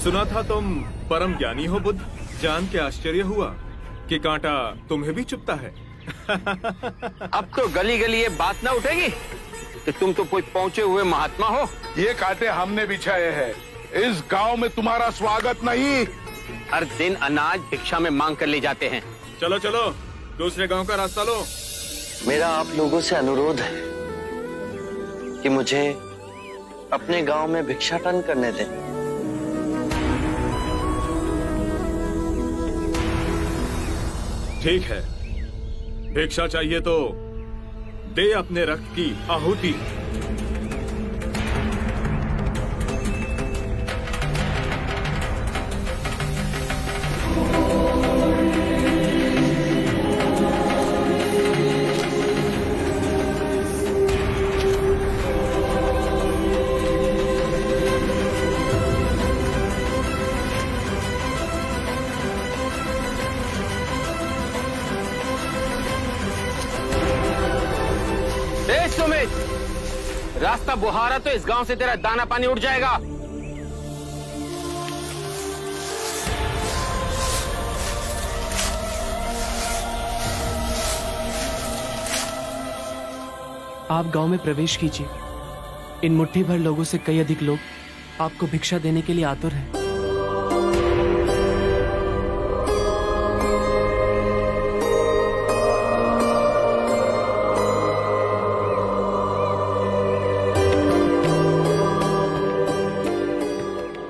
सुना था तुम परम ज्ञानी हो बुद्ध। जान के आश्चर्य हुआ कि कांटा तुम्हें भी चुभता है। अब तो गली गली ये बात ना उठेगी कि तुम तो कोई पहुंचे हुए महात्मा हो। ये कांटे हमने बिछाए हैं। इस गांव में तुम्हारा स्वागत नहीं। हर दिन अनाज भिक्षा में मांग कर ले जाते हैं। चलो चलो दूसरे गांव का रास्ता लो। मेरा आप लोगों से अनुरोध है कि मुझे अपने गांव में भिक्षाटन करने दें। ठीक है, भिक्षा चाहिए तो दे अपने रक्त की आहुति। रास्ता बुहारा तो इस गांव से तेरा दाना पानी उड़ जाएगा। आप गांव में प्रवेश कीजिए। इन मुट्ठी भर लोगों से कई अधिक लोग आपको भिक्षा देने के लिए आतुर हैं।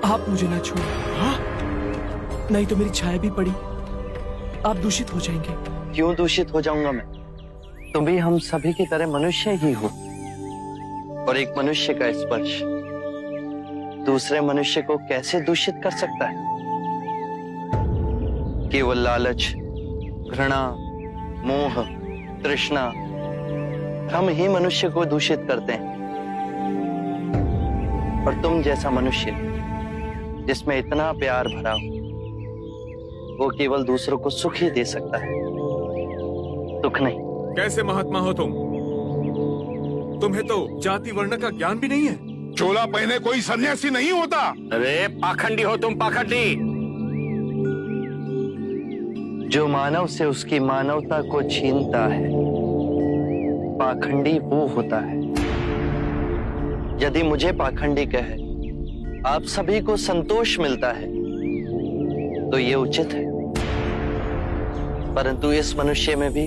आप मुझे ना छोड़ो। हाँ? नहीं तो मेरी छाया भी पड़ी, आप दूषित हो जाएंगे। क्यों दूषित हो जाऊंगा मैं? तुम भी हम सभी की तरह मनुष्य ही हो, और एक मनुष्य का स्पर्श दूसरे मनुष्य को कैसे दूषित कर सकता है? केवल लालच, घृणा, मोह, तृष्णा हम ही मनुष्य को दूषित करते हैं। और तुम जैसा मनुष्य जिसमें इतना प्यार भरा हो, वो केवल दूसरों को सुख ही दे सकता है, दुख नहीं। कैसे महात्मा हो तुम? तुम्हें तो जाति वर्ण का ज्ञान भी नहीं है। चोला पहने कोई सन्यासी नहीं होता। अरे पाखंडी हो तुम, पाखंडी। जो मानव से उसकी मानवता को छीनता है, पाखंडी वो होता है। यदि मुझे पाखंडी कहे आप सभी को संतोष मिलता है तो ये उचित है, परंतु इस मनुष्य में भी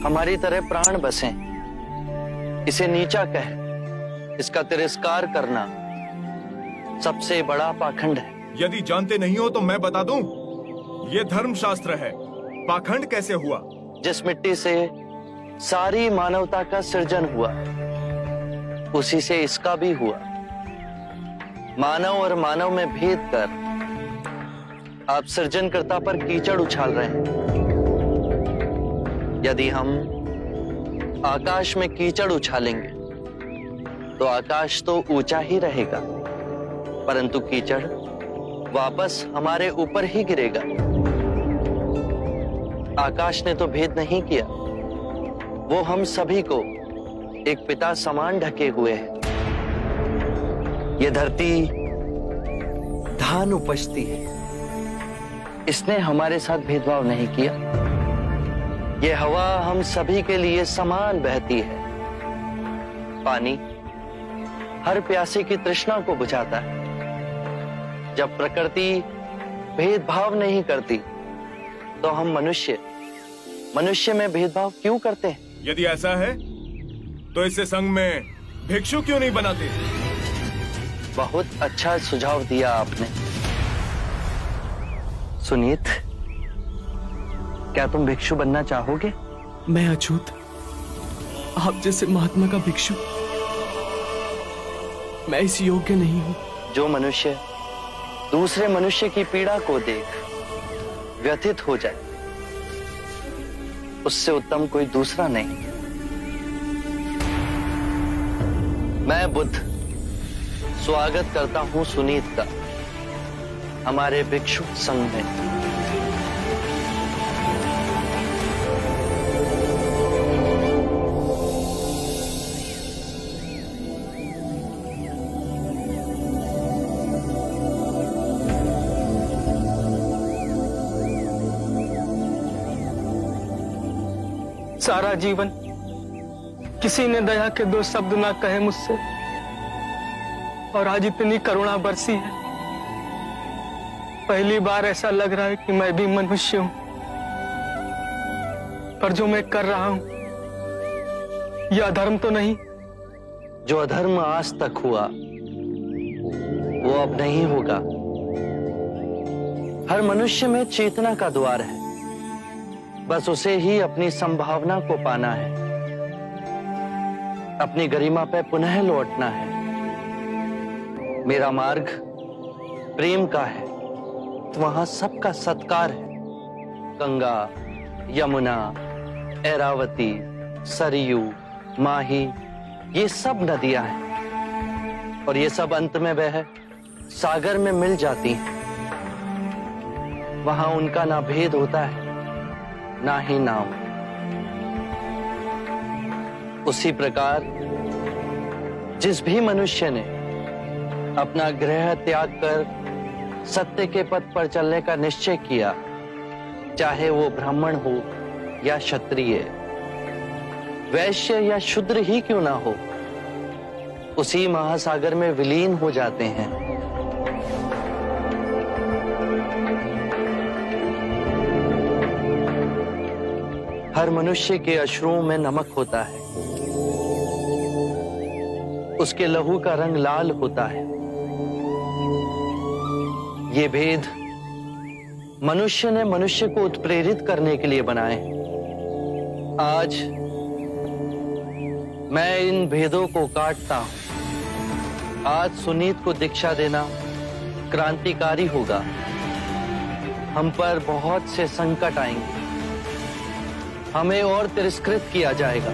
हमारी तरह प्राण बसे। इसे नीचा कहे, इसका तिरस्कार करना सबसे बड़ा पाखंड है। यदि जानते नहीं हो तो मैं बता दूं, ये धर्मशास्त्र है। पाखंड कैसे हुआ? जिस मिट्टी से सारी मानवता का सृजन हुआ, उसी से इसका भी हुआ। मानव और मानव में भेद कर आप सृजनकर्ता पर कीचड़ उछाल रहे हैं। यदि हम आकाश में कीचड़ उछालेंगे तो आकाश तो ऊंचा ही रहेगा, परंतु कीचड़ वापस हमारे ऊपर ही गिरेगा। आकाश ने तो भेद नहीं किया, वो हम सभी को एक पिता समान ढके हुए है। ये धरती धान उपजती है, इसने हमारे साथ भेदभाव नहीं किया। ये हवा हम सभी के लिए समान बहती है। पानी हर प्यासे की तृष्णा को बुझाता है। जब प्रकृति भेदभाव नहीं करती तो हम मनुष्य में भेदभाव क्यों करते हैं? यदि ऐसा है तो इसे संघ में भिक्षु क्यों नहीं बनाते? बहुत अच्छा सुझाव दिया आपने। सुनीत, क्या तुम भिक्षु बनना चाहोगे? मैं अछूत, आप जैसे महात्मा का भिक्षु मैं इस योग्य नहीं हूं। जो मनुष्य दूसरे मनुष्य की पीड़ा को देख व्यथित हो जाए, उससे उत्तम कोई दूसरा नहीं। मैं बुद्ध स्वागत करता हूं सुनीत का हमारे भिक्षु संघ में। सारा जीवन किसी ने दया के दो शब्द ना कहे मुझसे, और आज इतनी करुणा बरसी है। पहली बार ऐसा लग रहा है कि मैं भी मनुष्य हूं, पर जो मैं कर रहा हूं यह अधर्म तो नहीं? जो अधर्म आज तक हुआ वो अब नहीं होगा। हर मनुष्य में चेतना का द्वार है, बस उसे ही अपनी संभावना को पाना है, अपनी गरिमा पे पुनः लौटना है। मेरा मार्ग प्रेम का है, तो वहां सबका सत्कार है। गंगा, यमुना, ऐरावती, सरयू, माही, ये सब नदियां हैं, और ये सब अंत में वह सागर में मिल जाती हैं। वहां उनका ना भेद होता है, ना ही नाम। उसी प्रकार जिस भी मनुष्य ने अपना गृह त्याग कर सत्य के पथ पर चलने का निश्चय किया, चाहे वो ब्राह्मण हो या क्षत्रिय, वैश्य या शूद्र ही क्यों ना हो, उसी महासागर में विलीन हो जाते हैं। हर मनुष्य के अश्रुओं में नमक होता है, उसके लहू का रंग लाल होता है। ये भेद मनुष्य ने मनुष्य को उत्प्रेरित करने के लिए बनाए। आज मैं इन भेदों को काटता हूं। आज सुनीत को दीक्षा देना क्रांतिकारी होगा। हम पर बहुत से संकट आएंगे, हमें और तिरस्कृत किया जाएगा,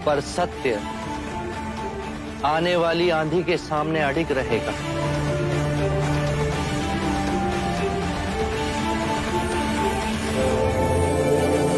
पर सत्य आने वाली आंधी के सामने अडिग रहेगा।